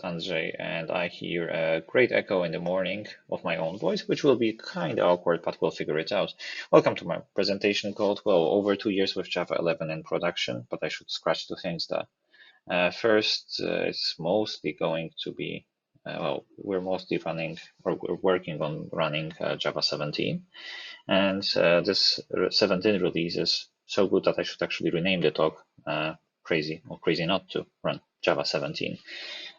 Andrzej, and I hear a great echo in the morning of my own voice, which will be kind of awkward, but we'll figure it out. Welcome to my presentation called, well, over 2 years with Java 11 in production, but I should scratch two things there. First, it's mostly going to be, well, we're mostly running, or we're working on running Java 17, and this 17 release is so good that I should actually rename the talk Crazy or Crazy Not to Run Java 17.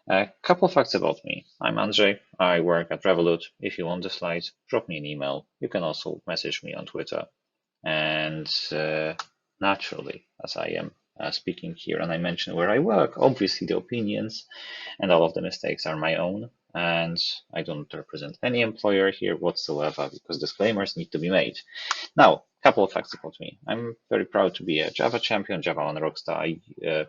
A couple of facts about me. I'm Andrzej. I work at Revolut. If you want the slides, drop me an email. You can also message me on Twitter. And naturally, as I am speaking here and I mention where I work, obviously the opinions and all of the mistakes are my own. And I don't represent any employer here whatsoever because disclaimers need to be made. Now, a couple of facts about me. I'm very proud to be a Java champion, Java 1 rockstar. I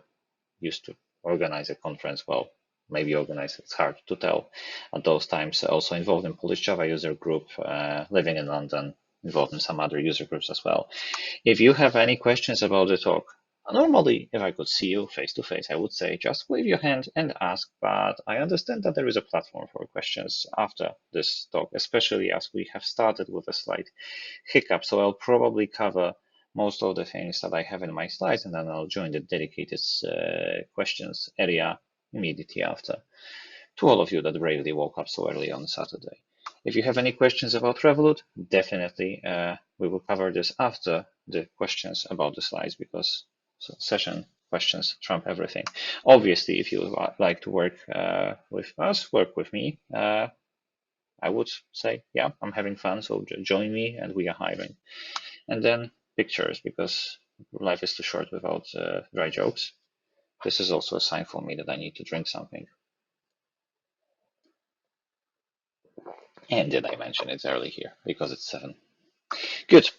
used to organize a conference, well, maybe organize, it's hard to tell at those times. Also involved in Polish Java user group, living in London, involved in some other user groups as well. If you have any questions about the talk, normally if I could see you face to face, I would say just wave your hand and ask, but I understand that there is a platform for questions after this talk, especially as we have started with a slight hiccup. So I'll probably cover most of the things that I have in my slides, and then I'll join the dedicated questions area immediately after. To all of you that bravely woke up so early on Saturday. If you have any questions about Revolut, definitely we will cover this after the questions about the slides because session questions trump everything. Obviously, if you would like to work with us, work with me, I would say, yeah, I'm having fun, so join me and we are hiring. And then pictures, because life is too short without dry jokes. This is also a sign for me that I need to drink something. And did I mention it's early here because it's 7. Good.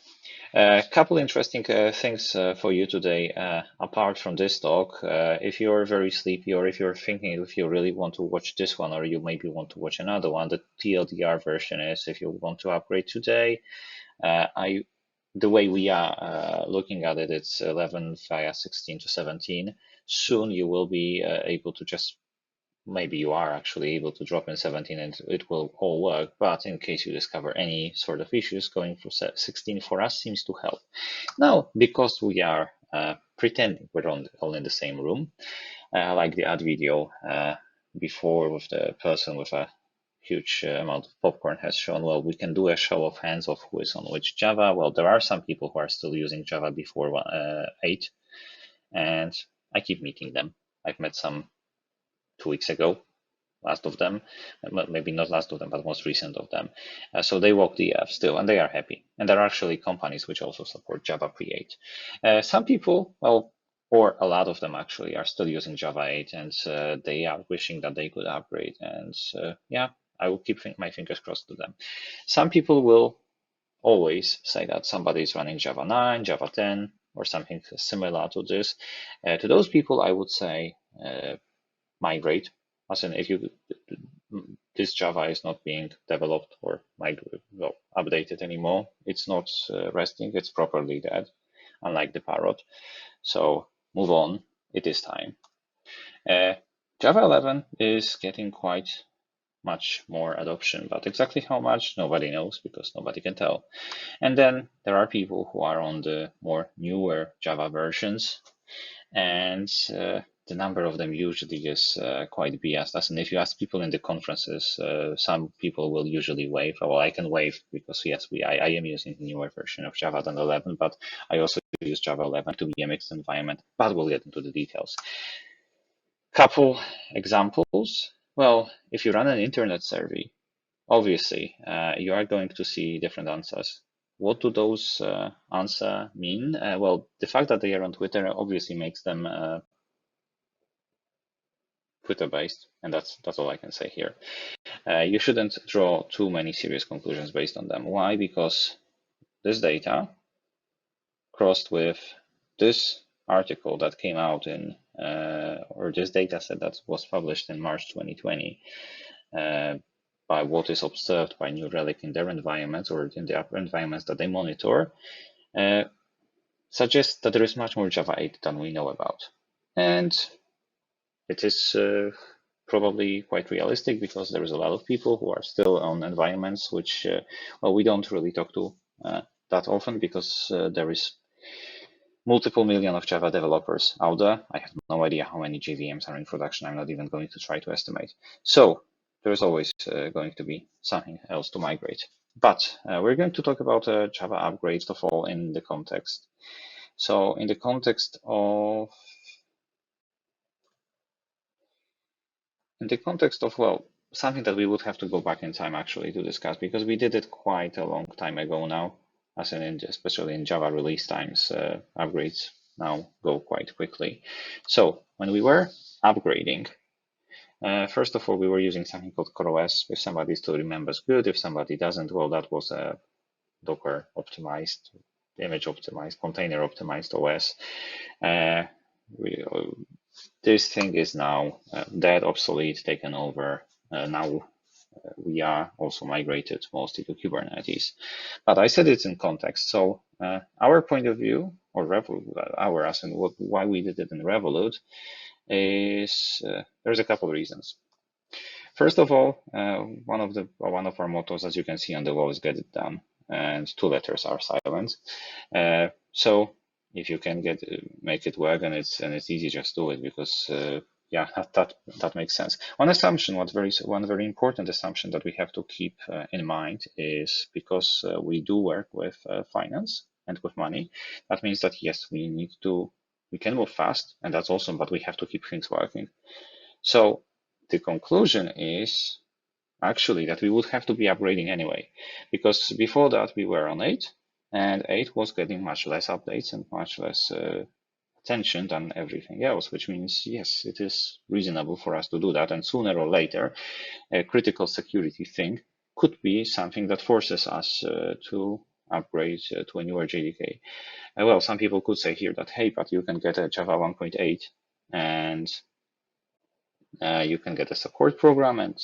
A couple interesting things for you today, apart from this talk. If you're very sleepy or if you're thinking if you really want to watch this one or you maybe want to watch another one, the TLDR version is if you want to upgrade today. The way we are looking at it, it's 11 via 16 to 17. Soon you will be able to just, maybe you are actually able to drop in 17 and it will all work. But in case you discover any sort of issues, going for 16 for us seems to help. Now, because we are pretending we're all in the same room, like the ad video before with the person with a huge amount of popcorn has shown, well, we can do a show of hands of who is on which Java. Well, there are some people who are still using Java before 8, and I keep meeting them. I've met some 2 weeks ago, last of them, maybe not last of them, but most recent of them. So they walk the F still, and they are happy. And there are actually companies which also support Java pre-8. Some people, well, or a lot of them actually, are still using Java 8, and they are wishing that they could upgrade. And yeah, I will keep my fingers crossed to them. Some people will always say that somebody is running Java 9, Java 10, or something similar to this. To those people, I would say migrate. As in, if this Java is not being developed or updated anymore, it's not resting, it's properly dead, unlike the parrot. So move on, it is time. Java 11 is getting quite much more adoption, but exactly how much, nobody knows because nobody can tell. And then there are people who are on the more newer Java versions, and the number of them usually is quite biased. As in, if you ask people in the conferences, some people will usually wave. Well, I can wave because yes, I am using the newer version of Java than 11, but I also use Java 11 to be a mixed environment, but we'll get into the details. Couple examples. Well, if you run an internet survey, obviously you are going to see different answers. What do those answers mean? Well, the fact that they are on Twitter obviously makes them Twitter-based, and that's all I can say here. You shouldn't draw too many serious conclusions based on them. Why? Because this data crossed with this article that came out in, or this data set that was published in March 2020, by what is observed by New Relic in their environments or in the upper environments that they monitor, suggests that there is much more Java 8 than we know about. And it is probably quite realistic because there is a lot of people who are still on environments which, well, we don't really talk to that often because there is multiple million of Java developers out there. I have no idea how many JVMs are in production. I'm not even going to try to estimate. So there's always going to be something else to migrate. But we're going to talk about Java upgrades of all in the context. So in the context of well, something that we would have to go back in time actually to discuss because we did it quite a long time ago now, as in especially in Java release times, upgrades now go quite quickly. So when we were upgrading, first of all, we were using something called CoreOS. If somebody still remembers, good. If somebody doesn't, well, that was a Docker optimized, image optimized, container optimized OS. This thing is now dead, obsolete, taken over. Now we are also migrated mostly to Kubernetes. But I said it's in context. So our point of view, or our as in why we did it in Revolut, is there's a couple of reasons. First of all, one of our mottos, as you can see on the wall, is get it done, and 2 letters are silent. So if you can make it work and it's easy, just do it because yeah, that makes sense. One assumption, one very important assumption that we have to keep in mind is because we do work with finance and with money. That means that yes, we can move fast, and that's awesome, but we have to keep things working. So the conclusion is actually that we would have to be upgrading anyway, because before that we were on 8, and 8 was getting much less updates and much less attention than everything else, which means, yes, it is reasonable for us to do that. And sooner or later, a critical security thing could be something that forces us to upgrade to a newer JDK. Well, some people could say here that, hey, but you can get a Java 1.8 and you can get a support program and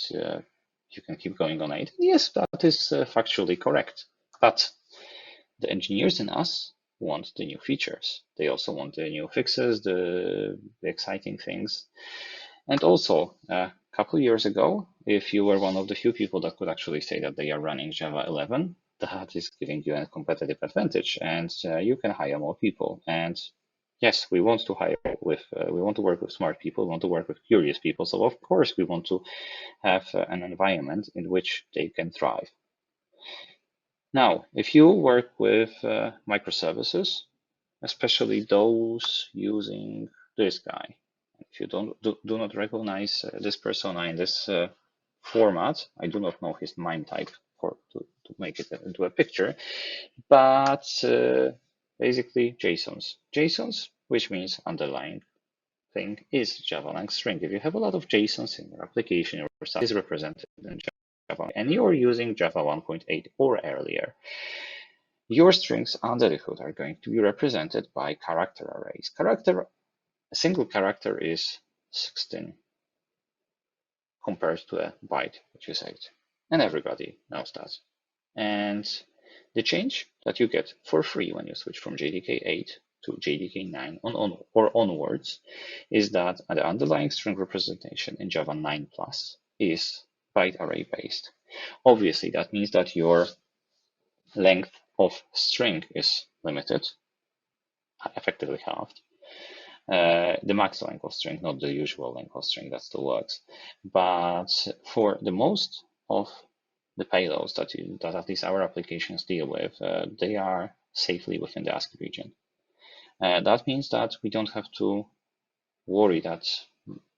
you can keep going on 8. Yes, that is factually correct. But the engineers in us want the new features. They also want the new fixes, the exciting things. And also, a couple of years ago, if you were one of the few people that could actually say that they are running Java 11, that is giving you a competitive advantage, and you can hire more people. And yes, we want to we want to work with smart people, we want to work with curious people. So of course, we want to have an environment in which they can thrive. Now, if you work with microservices, especially those using this guy, if you do not recognize this persona in this format, I do not know his MIME type to make it into a picture, but basically JSONs, which means underlying thing is java.lang.String. If you have a lot of JSONs in your application, your site is represented in Java, and you're using Java 1.8 or earlier, your strings under the hood are going to be represented by character arrays. A single character is 16 compared to a byte, which is 8. And everybody knows that. And the change that you get for free when you switch from JDK 8 to JDK 9 or onwards is that the underlying string representation in Java 9 Plus is byte array based. Obviously, that means that your length of string is limited, effectively halved. The max length of string, not the usual length of string, that still works. But for the most of the payloads that at least our applications deal with, they are safely within the ASCII region. That means that we don't have to worry that,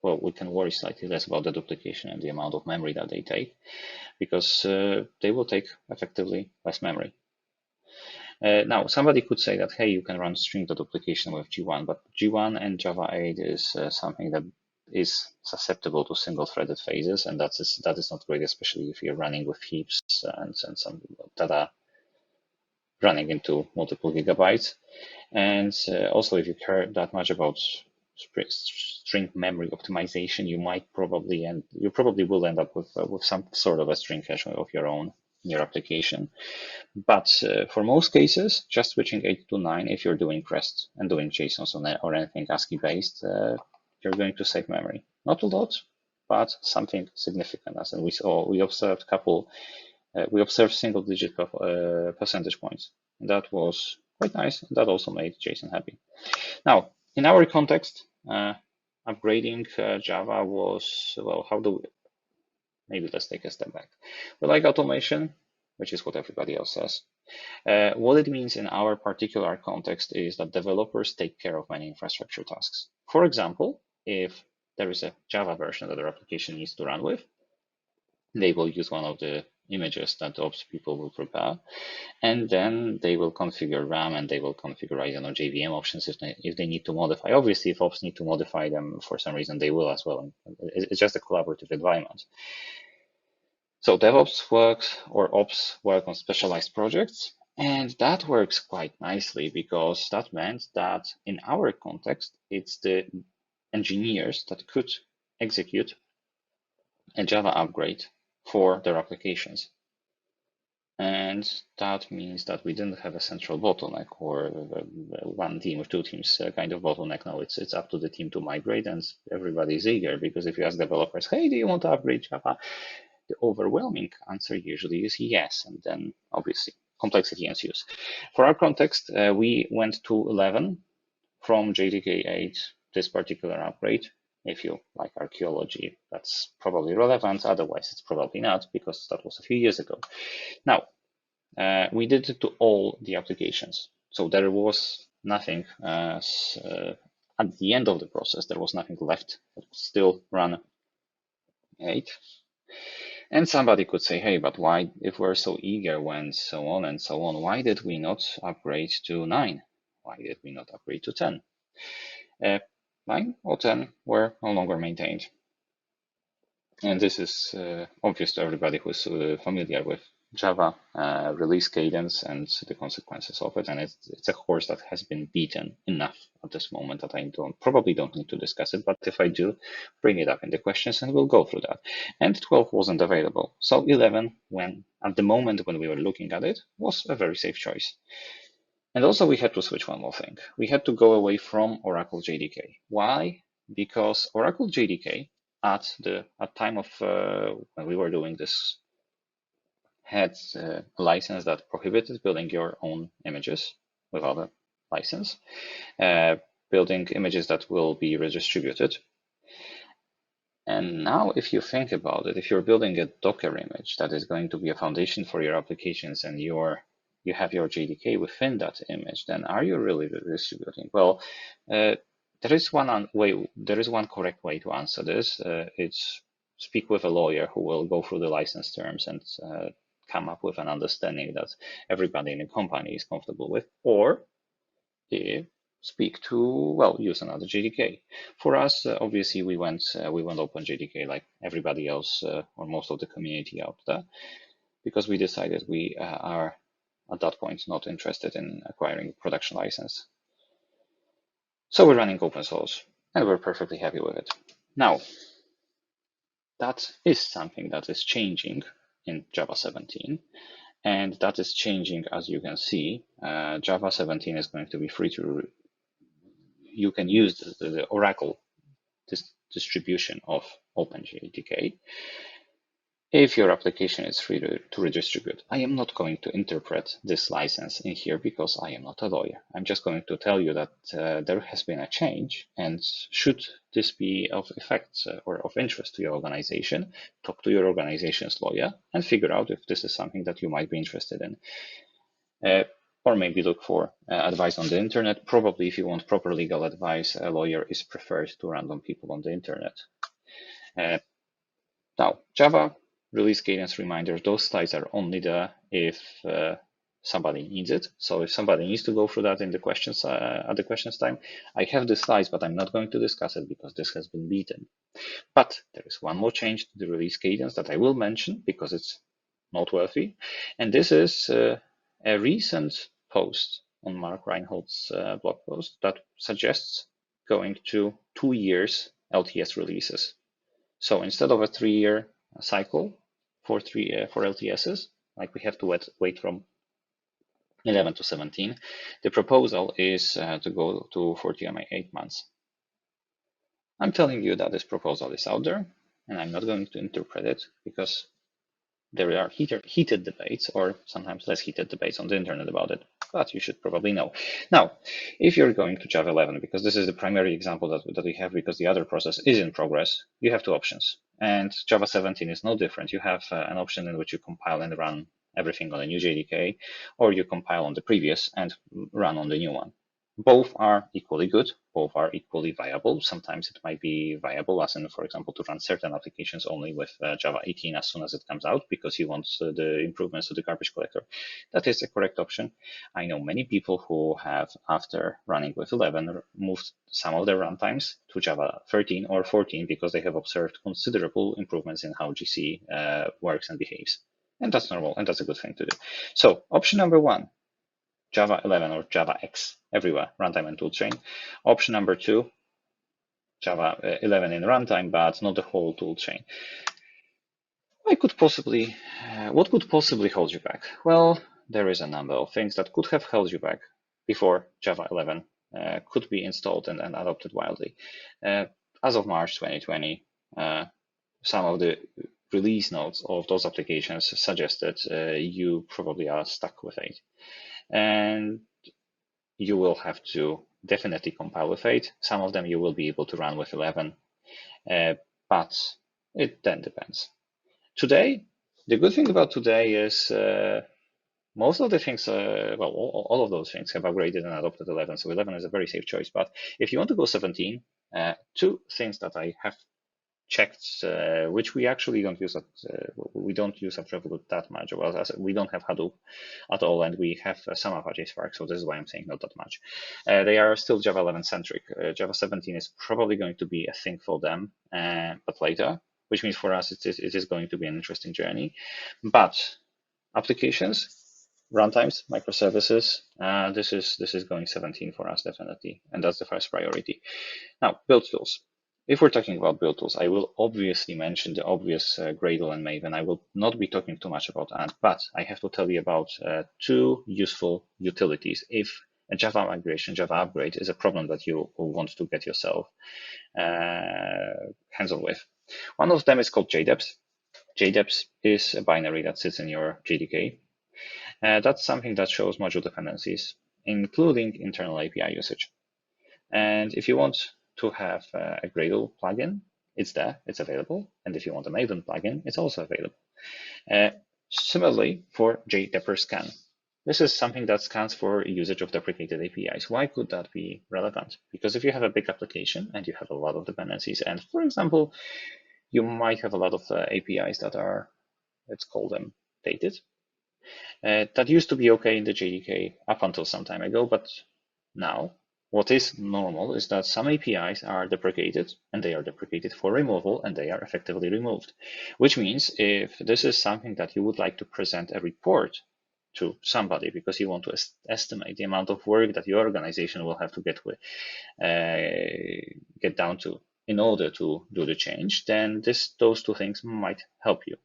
well, we can worry slightly less about the duplication and the amount of memory that they take, because they will take effectively less memory. Now, somebody could say that, hey, you can run string deduplication with G1, but G1 and Java 8 is something that is susceptible to single-threaded phases, and that is not great, especially if you're running with heaps and some data running into multiple gigabytes. And also, if you care that much about string memory optimization, you probably will end up with some sort of a string cache of your own in your application. But for most cases, just switching 8 to 9, if you're doing REST and doing JSONs or anything ASCII based, you're going to save memory. Not a lot, but something significant. As in we observed single-digit percentage points. And that was quite nice. That also made Jason happy. Now, in our context, upgrading Java was, well, maybe let's take a step back. We like automation, which is what everybody else says. What it means in our particular context is that developers take care of many infrastructure tasks. For example, if there is a Java version that their application needs to run with, they will use one of the images that ops people will prepare, and then they will configure RAM and they will configure, I don't know, JVM options if they need to modify. Obviously, if ops need to modify them for some reason, they will as well. It's just a collaborative environment. So DevOps works or ops work on specialized projects, and that works quite nicely because that meant that in our context, it's the engineers that could execute a Java upgrade for their applications. And that means that we didn't have a central bottleneck or one team or two teams kind of bottleneck. No, it's up to the team to migrate, and everybody's eager, because if you ask developers, hey, do you want to upgrade Java? The overwhelming answer usually is yes, and then obviously complexity ensues. For our context, we went to 11 from JDK 8, this particular upgrade. If you like archaeology, that's probably relevant. Otherwise, it's probably not, because that was a few years ago. Now, we did it to all the applications. So there was nothing at the end of the process, there was nothing left that would still run 8. And somebody could say, hey, but why, if we're so eager when so on and so on, why did we not upgrade to 9? Why did we not upgrade to 10? 9 or 10 were no longer maintained. And this is obvious to everybody who's familiar with Java release cadence and the consequences of it. And it's a horse that has been beaten enough at this moment that I probably don't need to discuss it. But if I do, bring it up in the questions and we'll go through that. And 12 wasn't available. So 11, at the moment when we were looking at it, was a very safe choice. And also we had to switch one more thing. We had to go away from Oracle JDK. Why? Because Oracle JDK at time of when we were doing this had a license that prohibited building your own images without a license, building images that will be redistributed. And now if you think about it, if you're building a Docker image that is going to be a foundation for your applications and you have your JDK within that image, then are you really redistributing? Well, there is one correct way to answer this. It's speak with a lawyer who will go through the license terms and come up with an understanding that everybody in the company is comfortable with, or speak to, well, use another JDK. For us, obviously, we went open JDK like everybody else or most of the community out there, because we decided we are at that point not interested in acquiring production license. So we're running open source and we're perfectly happy with it. Now, that is something that is changing in Java 17. And that is changing, as you can see. Java 17 is going to be free to, you can use the Oracle distribution of OpenJDK if your application is free to redistribute. I am not going to interpret this license in here because I am not a lawyer. I'm just going to tell you that there has been a change, and should this be of effect or of interest to your organization, talk to your organization's lawyer and figure out if this is something that you might be interested in. Or maybe look for advice on the internet. Probably if you want proper legal advice, a lawyer is preferred to random people on the internet. Now, Java release cadence reminders, those slides are only there if somebody needs it. So if somebody needs to go through that in the questions at the questions time, I have the slides, but I'm not going to discuss it because this has been beaten. But there is one more change to the release cadence that I will mention because it's noteworthy. And this is a recent post on Mark Reinhold's blog post that suggests going to 2 years LTS releases. So instead of a 3-year cycle for LTSs, like we have to wait from 11 to 17, the proposal is to go to 48 months. I'm telling you that this proposal is out there. and I'm not going to interpret it because there are heated debates, or sometimes less heated debates on the internet about it, but you should probably know. Now, if you're going to Java 11, because this is the primary example that we have, because the other process is in progress, you have two options. And Java 17 is no different. You have an option in which you compile and run everything on a new JDK, or you compile on the previous and run on the new one. Both are equally good, both are equally viable. Sometimes it might be viable, as in, for example, to run certain applications only with Java 18 as soon as it comes out, because you want the improvements to the garbage collector. That is a correct option. I know many people who have, after running with 11, moved some of their runtimes to Java 13 or 14 because they have observed considerable improvements in how GC works and behaves. And that's normal, and that's a good thing to do. So option number one, Java 11 or Java X everywhere, runtime and toolchain. Option number two, Java 11 in runtime, but not the whole toolchain. What could possibly hold you back? Well, there is a number of things that could have held you back before Java 11 could be installed and adopted widely. As of March 2020, some of the release notes of those applications suggested you probably are stuck with 8. And you will have to definitely compile with 8. Some of them you will be able to run with 11, but it then depends. Today, the good thing about today is most of the things, well, all of those things have upgraded and adopted 11, so 11 is a very safe choice. But if you want to go 17, two things that I have checked, which we actually don't use at we don't use at Revolut that much. Well, as we don't have Hadoop at all, and we have some Apache Spark, so this is why I'm saying not that much. They are still Java 11 centric. Java 17 is probably going to be a thing for them, but later, which means for us it is going to be an interesting journey. But applications, runtimes, microservices, this is going 17 for us definitely, and that's the first priority. Now, build tools. If we're talking about build tools, I will obviously mention the obvious Gradle and Maven. I will not be talking too much about Ant, but I have to tell you about two useful utilities if a Java migration, Java upgrade is a problem that you want to get yourself hands-on with. One of them is called JDeps. JDeps is a binary that sits in your JDK. That's something that shows module dependencies, including internal API usage. And if you want to have a Gradle plugin, it's there, it's available. And if you want a Maven plugin, it's also available. Similarly, for jdeprscan, this is something that scans for usage of deprecated APIs. Why could that be relevant? Because if you have a big application and you have a lot of dependencies, and for example, you might have a lot of APIs that are, let's call them dated. That used to be okay in the JDK up until some time ago, but now what is normal is that some APIs are deprecated, and they are deprecated for removal, and they are effectively removed. Which means if this is something that you would like to present a report to somebody because you want to estimate the amount of work that your organization will have to get down to in order to do the change, then those two things might help you.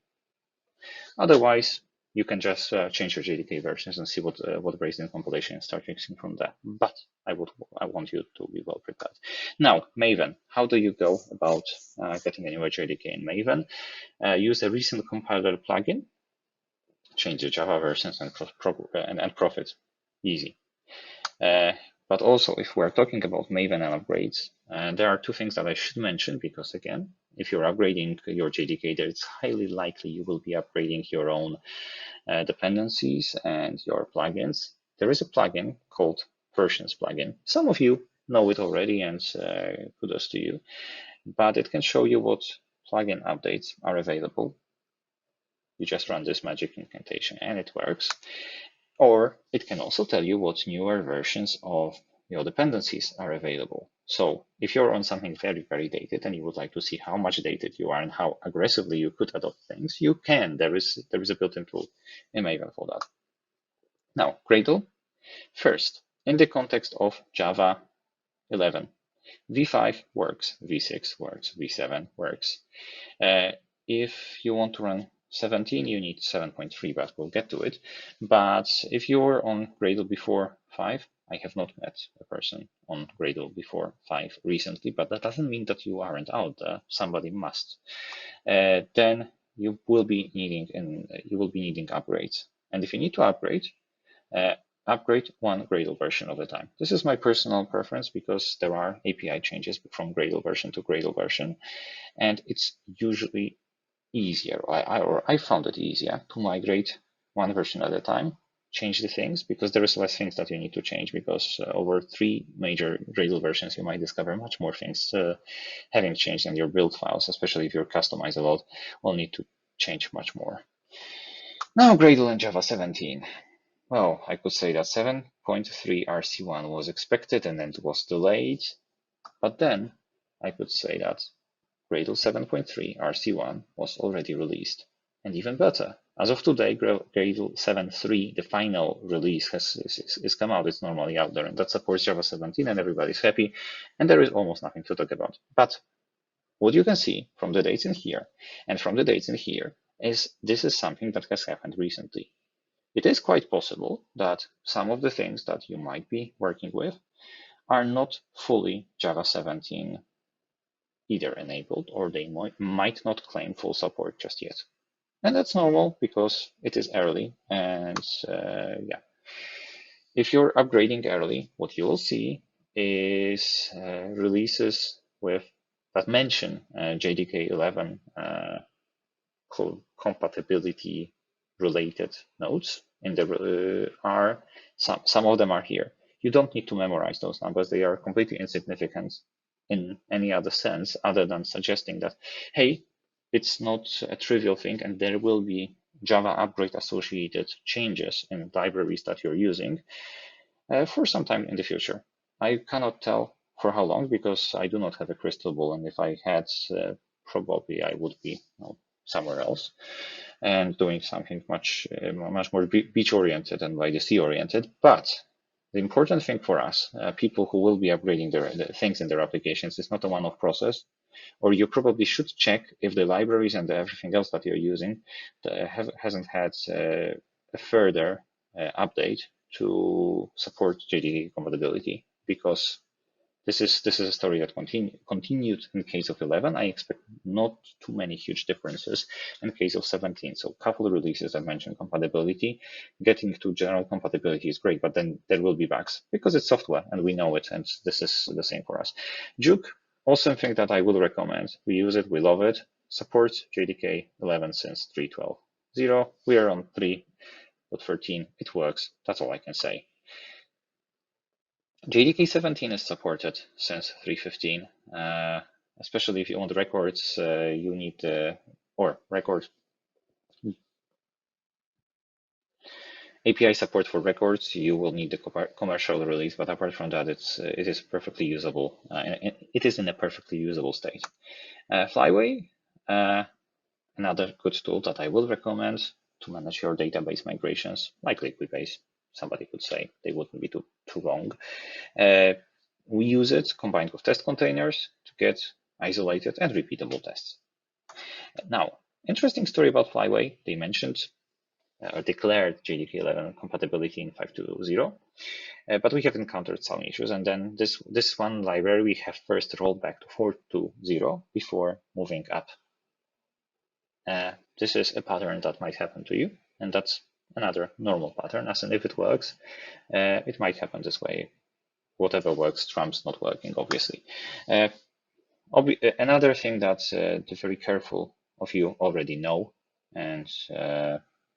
Otherwise, you can just change your JDK versions and see what breaks in compilation and start fixing from there. But I want you to be well prepared. Now, Maven. How do you go about getting a newer JDK in Maven? Use a recent compiler plugin, change the Java versions, and profit. Easy. But also, if we're talking about Maven and upgrades, there are two things that I should mention, because again, if you're upgrading your JDK, then it's highly likely you will be upgrading your own dependencies and your plugins. There is a plugin called Versions plugin. Some of you know it already, and kudos to you, but it can show you what plugin updates are available. You just run this magic incantation and it works. Or it can also tell you what newer versions of your dependencies are available. So if you're on something very, very dated and you would like to see how much dated you are and how aggressively you could adopt things, you can. There is a built-in tool in Maven for that. Now, Gradle. First, in the context of Java 11, V5 works, V6 works, V7 works. If you want to run 17, you need 7.3, but we'll get to it. But if you're on Gradle before 5, I have not met a person on Gradle before 5 recently, but that doesn't mean that you aren't out there. Somebody must. Then you will be needing upgrades. And if you need to upgrade, upgrade one Gradle version of a time. This is my personal preference because there are API changes from Gradle version to Gradle version, and it's usually easier, or I found it easier to migrate one version at a time, change the things, because there is less things that you need to change, because over 3 major Gradle versions, you might discover much more things having changed in your build files, especially if you're customized a lot, will need to change much more. Now Gradle in Java 17. Well, I could say that 7.3 RC1 was expected and then it was delayed, but then I could say that Gradle 7.3 RC1 was already released. And even better, as of today, Gradle 7.3, the final release, has come out. It's normally out there, and that supports Java 17, and everybody's happy, and there is almost nothing to talk about. But what you can see from the dates in here and from the dates in here is this is something that has happened recently. It is quite possible that some of the things that you might be working with are not fully Java 17 either enabled, or they might not claim full support just yet. And that's normal because it is early. And yeah, if you're upgrading early, what you will see is releases that mention JDK 11 compatibility related nodes. Are some of them are here. You don't need to memorize those numbers. They are completely insignificant in any other sense other than suggesting that, hey, it's not a trivial thing, and there will be Java upgrade associated changes in libraries that you're using for some time in the future. I cannot tell for how long because I do not have a crystal ball, and if I had, probably I would be somewhere else and doing something much more beach oriented and by the sea oriented. But the important thing for us, people who will be upgrading their things in their applications, is not a one-off process, or you probably should check if the libraries and everything else that you're using hasn't had a further update to support JDK compatibility, because this is a story that continued in case of 11. I expect not too many huge differences in case of 17. So a couple of releases that mention compatibility. Getting to general compatibility is great, but then there will be bugs because it's software and we know it, and this is the same for us. Juke, awesome thing that I will recommend. We use it, we love it. Supports JDK 11 since 3.12.0. We are on 3.13. It works. That's all I can say. JDK 17 is supported since 3.15, especially if you want records, you need, or record API support for records, you will need the commercial release, but apart from that, it is perfectly usable. It is in a perfectly usable state. Flyway, another good tool that I will recommend to manage your database migrations, like Liquidbase. Somebody could say they wouldn't be too wrong. We use it combined with test containers to get isolated and repeatable tests. Now, interesting story about Flyway. They mentioned or declared JDK 11 compatibility in 5.2.0, but we have encountered some issues. And then this one library we have first rolled back to 4.2.0 before moving up. This is a pattern that might happen to you, and that's another normal pattern. As in, if it works, it might happen this way. Whatever works trumps not working, obviously. Another thing that the very careful of you already know, and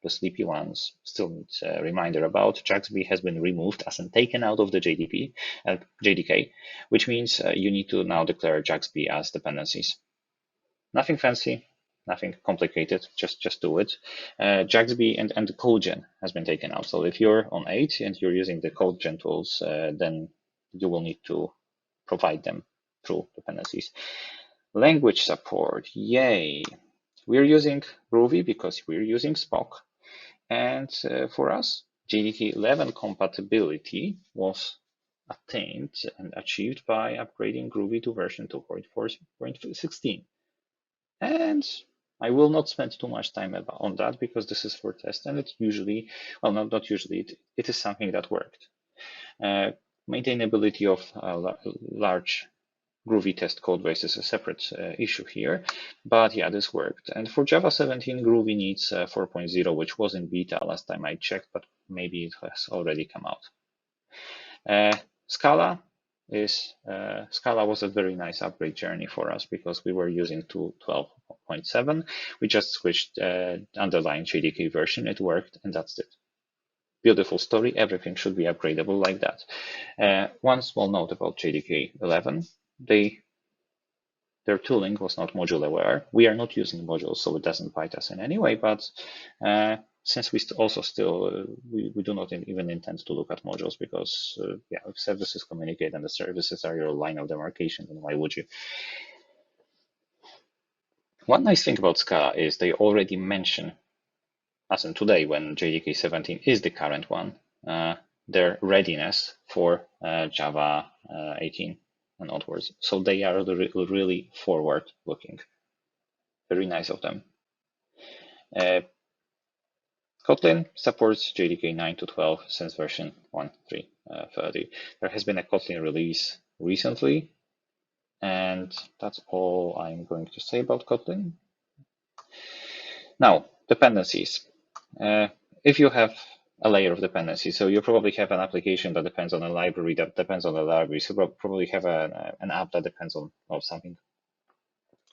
the sleepy ones still need a reminder about, JAXB has been removed as in taken out of the JDK, which means you need to now declare JAXB as dependencies. Nothing fancy, nothing complicated, just do it. JAXB and the CodeGen has been taken out. So if you're on 8 and you're using the CodeGen tools, then you will need to provide them through dependencies. Language support, yay. We're using Groovy because we're using Spock. And for us, JDK 11 compatibility was attained and achieved by upgrading Groovy to version 2.4.16. And I will not spend too much time on that because this is for test, and it usually, well, not usually, it is something that worked. Maintainability of large Groovy test code base is a separate issue here, but yeah, this worked. And for Java 17, Groovy needs 4.0, which was in beta last time I checked, but maybe it has already come out. Scala was a very nice upgrade journey for us because we were using 12.7. We just switched underlying JDK version. It worked, and that's it. Beautiful story. Everything should be upgradable like that. One small note about JDK 11. Their tooling was not module aware. We are not using modules, so it doesn't bite us in any way. But since we we do not even intend to look at modules because if services communicate and the services are your line of demarcation, then why would you? One nice thing about Scala is they already mention, as in today when JDK 17 is the current one, their readiness for Java 18 and onwards. So they are really forward-looking. Very nice of them. Kotlin supports JDK 9 to 12 since version 1.3.30. There has been a Kotlin release recently, and that's all I'm going to say about Kotlin. Now, dependencies. If you have a layer of dependency, so you probably have an application that depends on a library that depends on a library. So you probably have an app that depends on something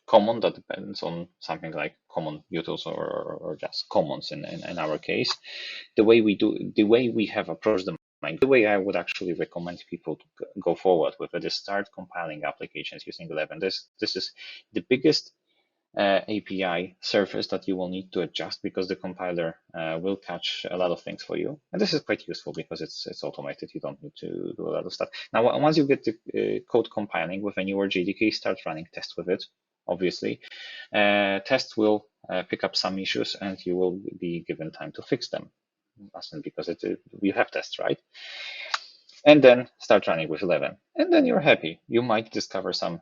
common that depends on something like common utils or just commons in our case. The way we have approached them, the way I would actually recommend people to go forward with it is start compiling applications using 11. This is the biggest API surface that you will need to adjust because the compiler will catch a lot of things for you. And this is quite useful because it's automated. You don't need to do a lot of stuff. Now, once you get the code compiling with a newer JDK, start running tests with it. Obviously, tests will pick up some issues and you will be given time to fix them. Because we have tests, right? And then start running with 11. And then you're happy. You might discover some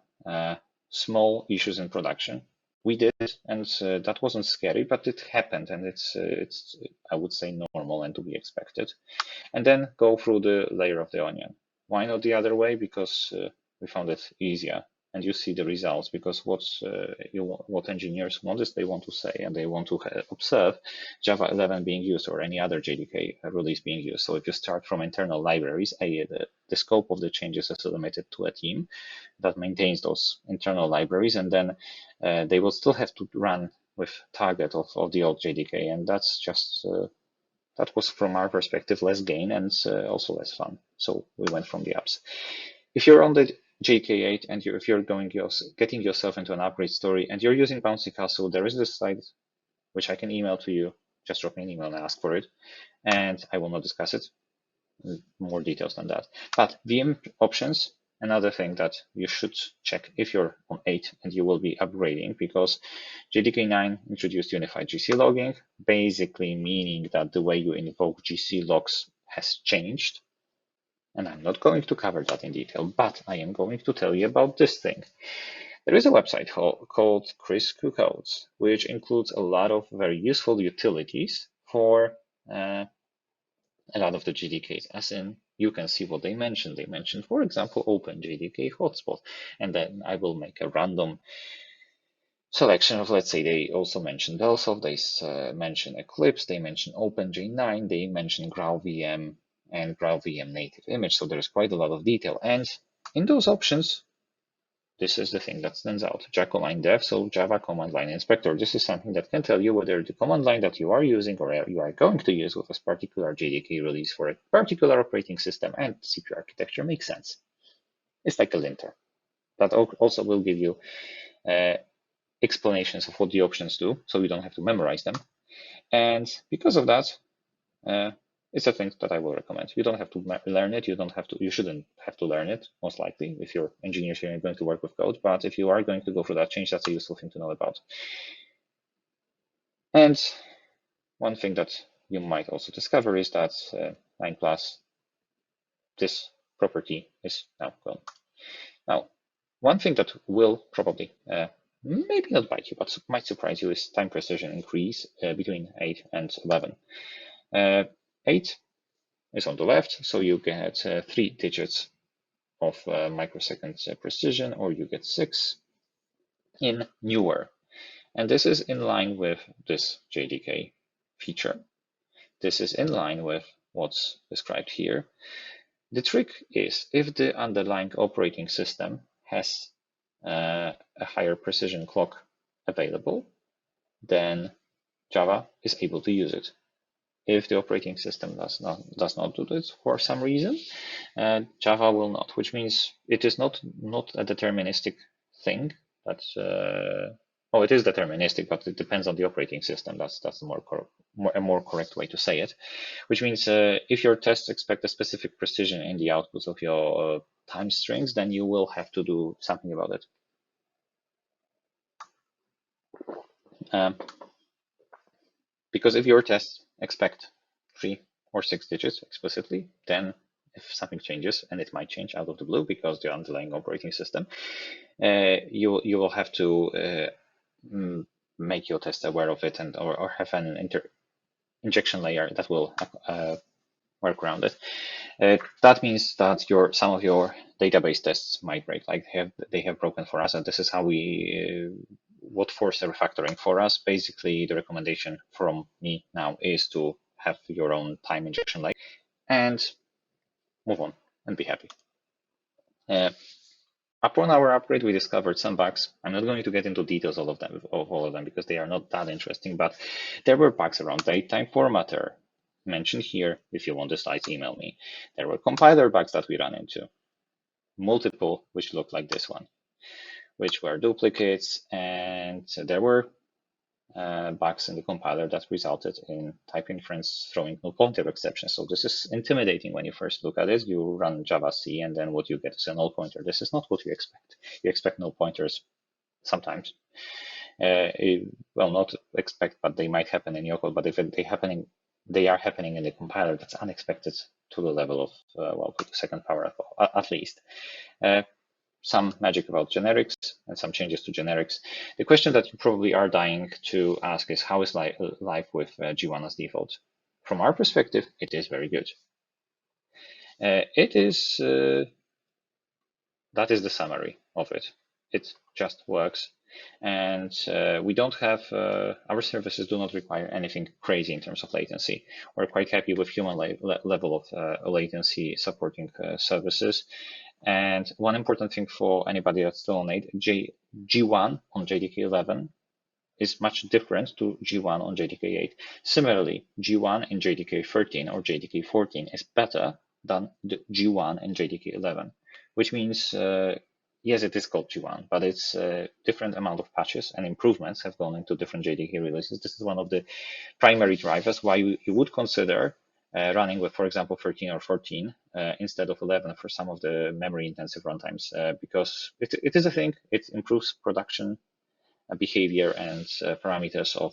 small issues in production. We did, and that wasn't scary, but it happened, and it's I would say normal and to be expected. And then go through the layer of the onion. Why not the other way? Because we found it easier, and you see the results. Because what engineers want is they want to say and they want to observe Java 11 being used or any other JDK release being used. So if you start from internal libraries, the scope of the changes is limited to a team that maintains those internal libraries, and then they will still have to run with target of the old JDK, and that's just that was from our perspective less gain and also less fun. So we went from the apps. If you're on the JK8 and if you're getting yourself into an upgrade story and you're using Bouncy Castle, there is this slide which I can email to you. Just drop me an email and ask for it, and I will not discuss it. More details than that. But VM options, another thing that you should check if you're on 8 and you will be upgrading, because JDK 9 introduced unified GC logging, basically meaning that the way you invoke GC logs has changed. And I'm not going to cover that in detail, but I am going to tell you about this thing. There is a website called Chris Codes, which includes a lot of very useful utilities for a lot of the JDKs, as in you can see what they mentioned. They mentioned, for example, Open JDK hotspot, and then I will make a random selection of, let's say, they also mentioned Belsoft, they mention Eclipse, they mention OpenJ9, they mention GraalVM and GraalVM native image. So there's quite a lot of detail. And in those options, this is the thing that stands out. Jacoline dev, so Java command line inspector. This is something that can tell you whether the command line that you are using or you are going to use with this particular JDK release for a particular operating system and CPU architecture makes sense. It's like a linter. That also will give you explanations of what the options do, so you don't have to memorize them. And because of that, it's a thing that I will recommend. You don't have to learn it. You shouldn't have to learn it, most likely, if you're engineers here and going to work with code. But if you are going to go through that change, that's a useful thing to know about. And one thing that you might also discover is that 9 plus, this property is now gone. Now, one thing that will probably maybe not bite you, but might surprise you, is time precision increase between 8 and 11. 8 is on the left, so you get 3 digits of microsecond precision, or you get 6 in newer. And this is in line with this JDK feature. This is in line with what's described here. The trick is, if the underlying operating system has a higher precision clock available, then Java is able to use it. If the operating system does not do this for some reason, Java will not, which means it is not a deterministic thing. Oh, it is deterministic, but it depends on the operating system. That's a more correct way to say it. Which means if your tests expect a specific precision in the outputs of your time strings, then you will have to do something about it. Because if your tests expect 3 or 6 digits explicitly, then if something changes, and it might change out of the blue because the underlying operating system, you will have to make your test aware of it, and or have an injection layer that will work around it. That means that some of your database tests might break, like they have broken for us, and this is how we what force the refactoring for us. Basically, the recommendation from me now is to have your own time injection layer and move on and be happy. Upon our upgrade, we discovered some bugs. I'm not going to get into details of all of them because they are not that interesting, but there were bugs around datetime formatter, mentioned here. If you want the slides, email me. There were compiler bugs that we ran into, multiple, which looked like this one, which were duplicates, and there were bugs in the compiler that resulted in type inference throwing NullPointerExceptions. So this is intimidating when you first look at it. You run Java C, and then what you get is a null pointer. This is not what you expect. You expect null pointers sometimes. Well, not expect, but they might happen in your code. But if they are happening in the compiler, that's unexpected to the level of, well, to the second power at least. Some magic about generics and some changes to generics. The question that you probably are dying to ask is, how is life with G1 as default? From our perspective, it is very good. It is, that is the summary of it. It just works. And we don't have, our services do not require anything crazy in terms of latency. We're quite happy with human level of latency supporting services. And one important thing for anybody that's still on 8, G1 on JDK 11 is much different to G1 on JDK 8. Similarly, G1 in JDK 13 or JDK 14 is better than the G1 in JDK 11, which means, yes, it is called G1, but it's a different amount of patches and improvements have gone into different JDK releases. This is one of the primary drivers why you would consider running with, for example, 13 or 14 instead of 11 for some of the memory-intensive runtimes, because it is a thing. It improves production behavior and parameters of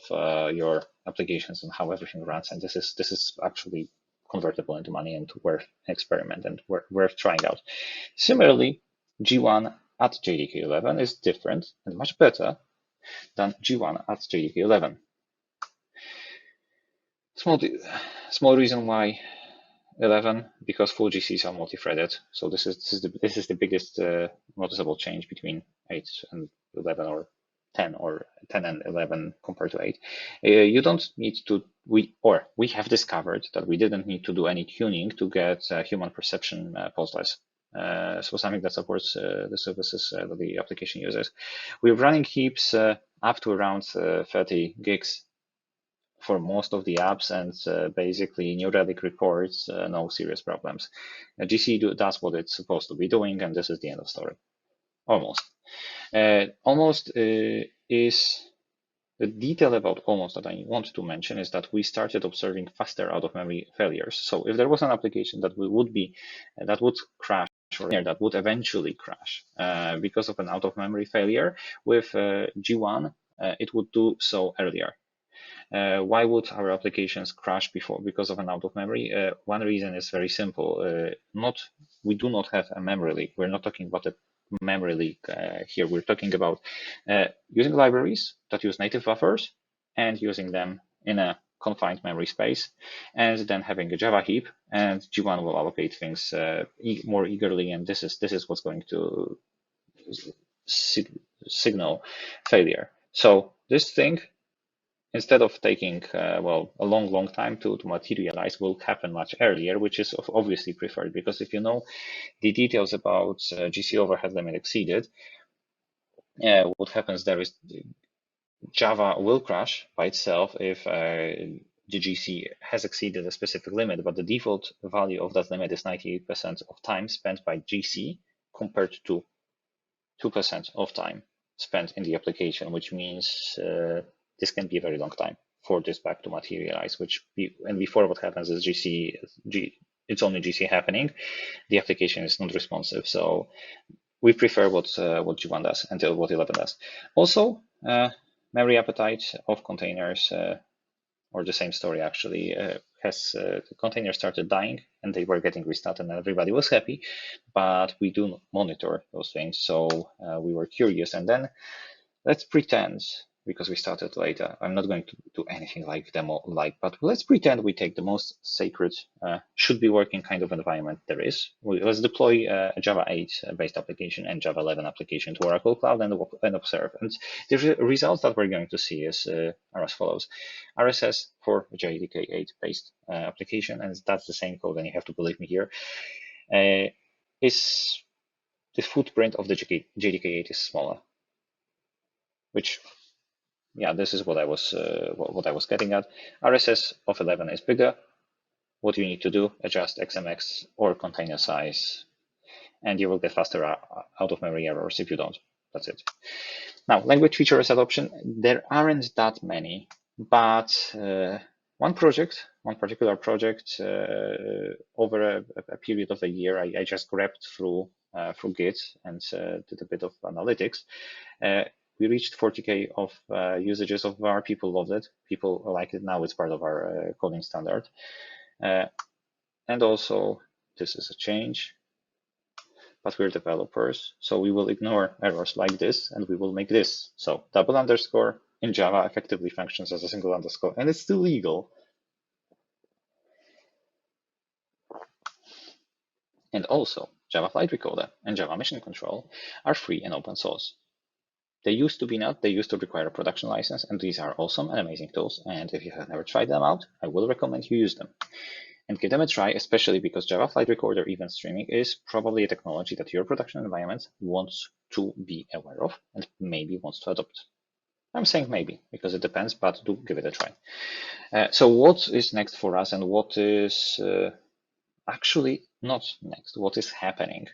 your applications and how everything runs. And this is actually convertible into money and worth an experiment and worth trying out. Similarly, G1 at JDK 11 is different and much better than G1 at JDK 11. Small reason why 11, because full GCs are multi-threaded. So this is the biggest noticeable change between 8 and 11, or 10 and 11 compared to 8. You don't need to, we have discovered that we didn't need to do any tuning to get human perception pulseless. So something that supports the services that the application uses. We're running heaps up to around 30 gigs for most of the apps, and basically New Relic reports no serious problems. GC does what it's supposed to be doing, and this is the end of story. Almost. Almost is the detail about almost that I want to mention is that we started observing faster out-of-memory failures. So if there was an application that would crash, or that would eventually crash because of an out-of-memory failure, with G1, it would do so earlier. Why would our applications crash because of an out-of-memory? One reason is very simple. We do not have a memory leak. We're not talking about a memory leak here. We're talking about using libraries that use native buffers and using them in a confined memory space, and then having a Java heap, and G1 will allocate things more eagerly, and this is what's going to signal failure. So this thing, instead of taking a long time to materialize, will happen much earlier, which is obviously preferred, because if you know the details about GC overhead limit exceeded, what happens there is Java will crash by itself if the GC has exceeded a specific limit, but the default value of that limit is 98% of time spent by GC compared to 2% of time spent in the application, which means this can be a very long time for this bug to materialize. And before, what happens is it's only GC happening, the application is not responsive. So we prefer what G1 does until what 11 does. Also, memory appetite of containers, or the same story actually, the containers started dying and they were getting restarted and everybody was happy, but we do monitor those things. So we were curious, and then let's pretend, because we started later, I'm not going to do anything like demo but let's pretend we take the most sacred, should be working kind of environment there is. Let's deploy a Java 8 based application and Java 11 application to Oracle Cloud and observe. And the results that we're going to see are as follows. RSS for JDK 8 based application, and that's the same code, and you have to believe me here, is the footprint of the JDK 8 is smaller, which, yeah, this is what I was getting at. RSS of 11 is bigger. What you need to do, adjust XMX or container size, and you will get faster out of memory errors if you don't. That's it. Now, language features adoption, there aren't that many, but one particular project over a period of a year, I just grabbed through Git and did a bit of analytics. We reached 40K of usages of VAR. People loved it. People like it. Now it's part of our coding standard. And also, this is a change, but we're developers, so we will ignore errors like this and we will make this. So double underscore in Java effectively functions as a single underscore, and it's still legal. And also, Java Flight Recorder and Java Mission Control are free and open source. They used to be not, they used to require a production license, and these are awesome and amazing tools. And if you have never tried them out, I will recommend you use them. And give them a try, especially because Java Flight Recorder event streaming is probably a technology that your production environment wants to be aware of and maybe wants to adopt. I'm saying maybe, because it depends, but do give it a try. So what is next for us, and what is actually not next? What is happening?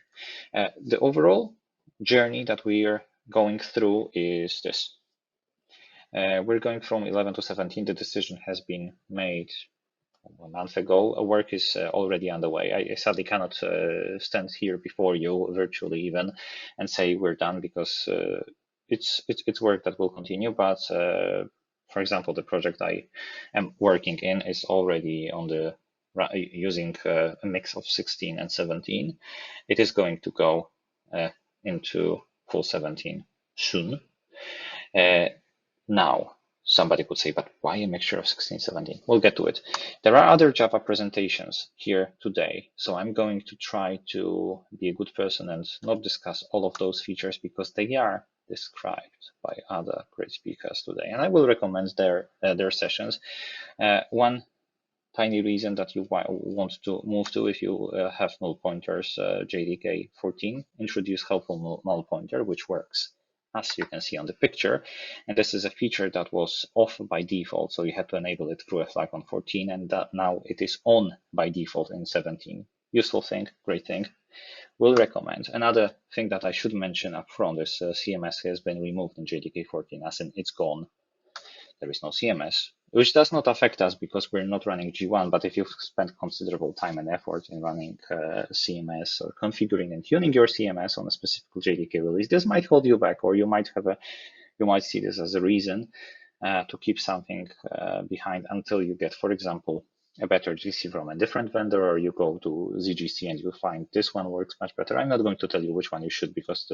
The overall journey that we're going through is this. We're going from 11 to 17. The decision has been made a month ago. Work is already underway. I sadly cannot stand here before you, virtually even, and say we're done, because it's work that will continue. But for example, the project I am working in is already on the using a mix of 16 and 17. It is going to go into full 17 soon. Now, somebody could say, but why a mixture of 16 and 17? We'll get to it. There are other Java presentations here today, so I'm going to try to be a good person and not discuss all of those features, because they are described by other great speakers today, and I will recommend their sessions. One tiny reason that you want to move to, if you have null pointers, JDK 14 introduce helpful null pointer, which works as you can see on the picture. And this is a feature that was off by default, so you had to enable it through a flag on 14, and that now it is on by default in 17. Useful thing, great thing. Will recommend. Another thing that I should mention up front is CMS has been removed in JDK 14, as in it's gone. There is no CMS, which does not affect us because we're not running G1, but if you've spent considerable time and effort in running CMS or configuring and tuning your CMS on a specific JDK release, this might hold you back, or you might see this as a reason to keep something behind until you get, for example, a better GC from a different vendor, or you go to ZGC and you find this one works much better. I'm not going to tell you which one you should, because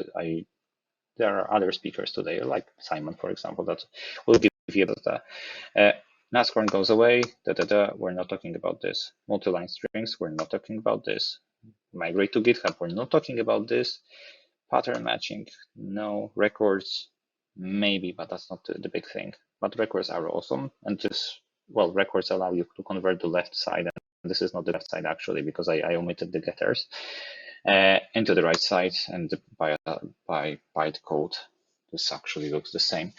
there are other speakers today, like Simon, for example, that will give you that. NASCORN goes away, we're not talking about this. Multi-line strings, we're not talking about this. Migrate to GitHub, we're not talking about this. Pattern matching, no. Records, maybe, but that's not the big thing. But records are awesome, and well, records allow you to convert the left side, and this is not the left side actually, because I omitted the getters, into the right side, and by bytecode, this actually looks the same.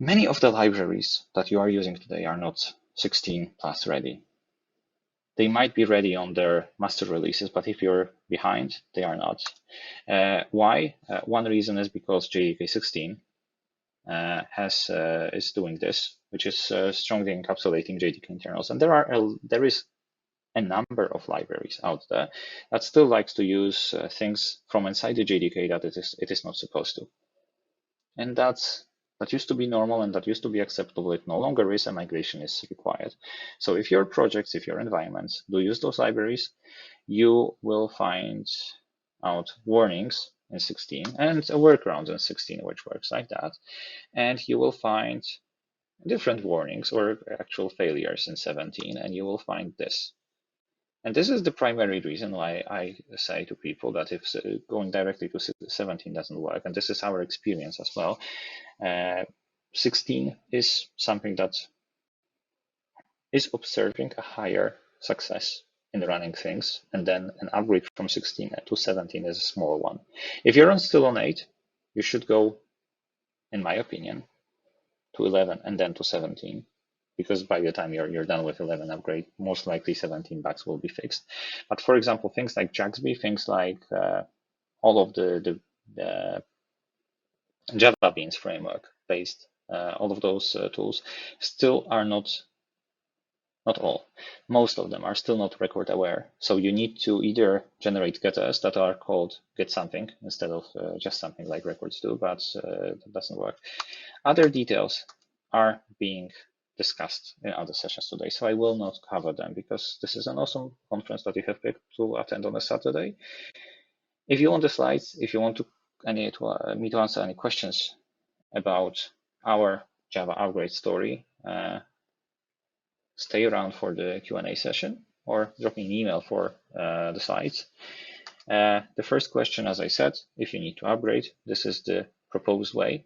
Many of the libraries that you are using today are not 16 plus ready. They might be ready on their master releases, but if you're behind, they are not. Why? One reason is because JDK 16 is doing this, which is strongly encapsulating JDK internals. And there is a number of libraries out there that still likes to use things from inside the JDK that it is not supposed to. And that used to be normal, and that used to be acceptable. It no longer is, and migration is required. So if your projects, if your environments do use those libraries, you will find out warnings in 16 and a workaround in 16, which works like that. And you will find different warnings or actual failures in 17, and you will find this. And this is the primary reason why I say to people that if going directly to 17 doesn't work, and this is our experience as well, 16 is something that is observing a higher success in running things, and then an upgrade from 16 to 17 is a small one. If you're still on 8, you should go, in my opinion, to 11 and then to 17. Because by the time you're done with 11 upgrade, most likely 17 bugs will be fixed. But for example, things like Jaxby, things like all of the Java Beans framework based, all of those tools still are not all. Most of them are still not record aware. So you need to either generate getters that are called get something instead of just something like records do, but that doesn't work. Other details are being discussed in other sessions today, so I will not cover them because this is an awesome conference that you have picked to attend on a Saturday. If you want the slides, if you want me to answer any questions about our Java upgrade story, stay around for the Q&A session or drop me an email for the slides. The first question, as I said, if you need to upgrade, this is the proposed way,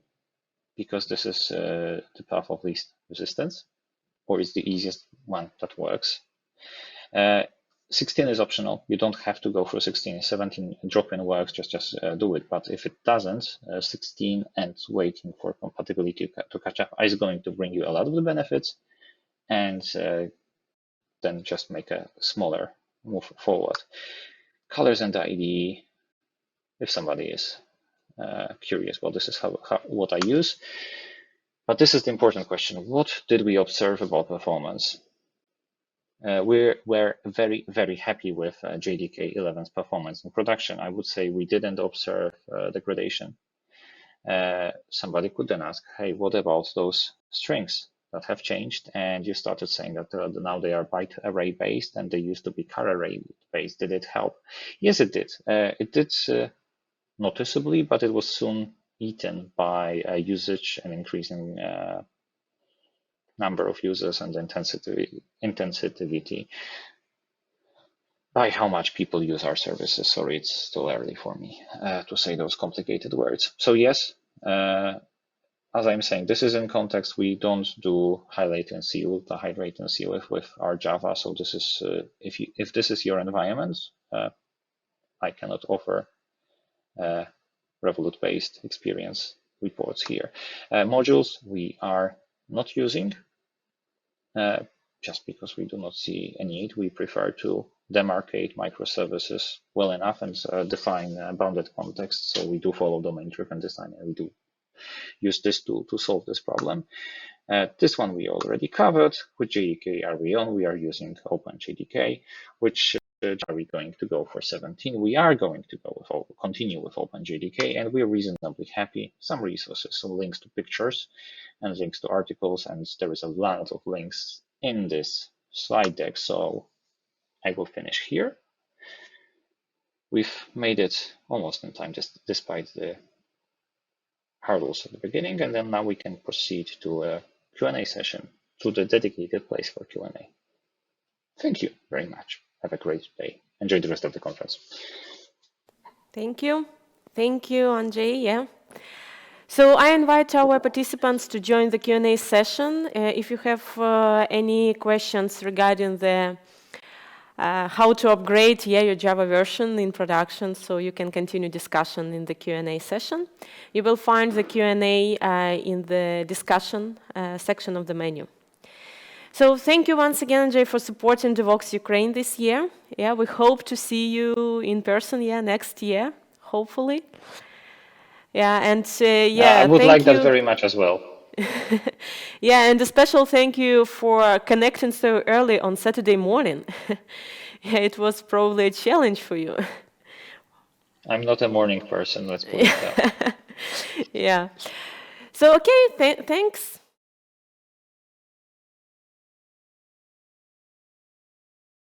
because this is the path of least resistance, or is the easiest one that works. 16 is optional. You don't have to go through 16. 17 drop-in works, just do it. But if it doesn't, 16 and waiting for compatibility to catch up is going to bring you a lot of the benefits, and then just make a smaller move forward. Colors and the IDE, if somebody is curious, well, this is what I use. But this is the important question. What did we observe about performance? We're very, very happy with JDK 11's performance in production. I would say we didn't observe degradation. Somebody could then ask, hey, what about those strings that have changed? And you started saying that now they are byte array based and they used to be char array based. Did it help? Yes, it did. It did noticeably, but it was soon eaten by usage and increasing number of users and intensivity by how much people use our services. Sorry, it's still early for me to say those complicated words. So yes, as I'm saying, this is in context. We don't do high latency, ultra high latency with our Java. So this is if this is your environment, I cannot offer Revolut-based experience reports here. Modules we are not using just because we do not see a need. We prefer to demarcate microservices well enough and define bounded context. So we do follow domain-driven design, and we do use this to solve this problem. This one we already covered. With JDK are we on? We are using OpenJDK. Which are we going to go for 17? We are going to go continue with OpenJDK, and we're reasonably happy. Some resources, some links to pictures and links to articles, and there is a lot of links in this slide deck, so I will finish here. We've made it almost in time, just despite the hurdles at the beginning, and then now we can proceed to a Q&A session, to the dedicated place for Q&A. Thank you very much. Have a great day. Enjoy the rest of the conference. Thank you. Thank you, Andrzej. Yeah. So I invite our participants to join the Q&A session. If you have any questions regarding the how to upgrade your Java version in production, so you can continue discussion in the Q&A session. You will find the Q&A in the discussion section of the menu. So thank you once again, Andrzej, for supporting Devoxx Ukraine this year. Yeah, we hope to see you in person next year, hopefully. Yeah, and I would like that very much as well. Yeah, and a special thank you for connecting so early on Saturday morning. Yeah, it was probably a challenge for you. I'm not a morning person, let's put it that way. Yeah. So, okay, thanks.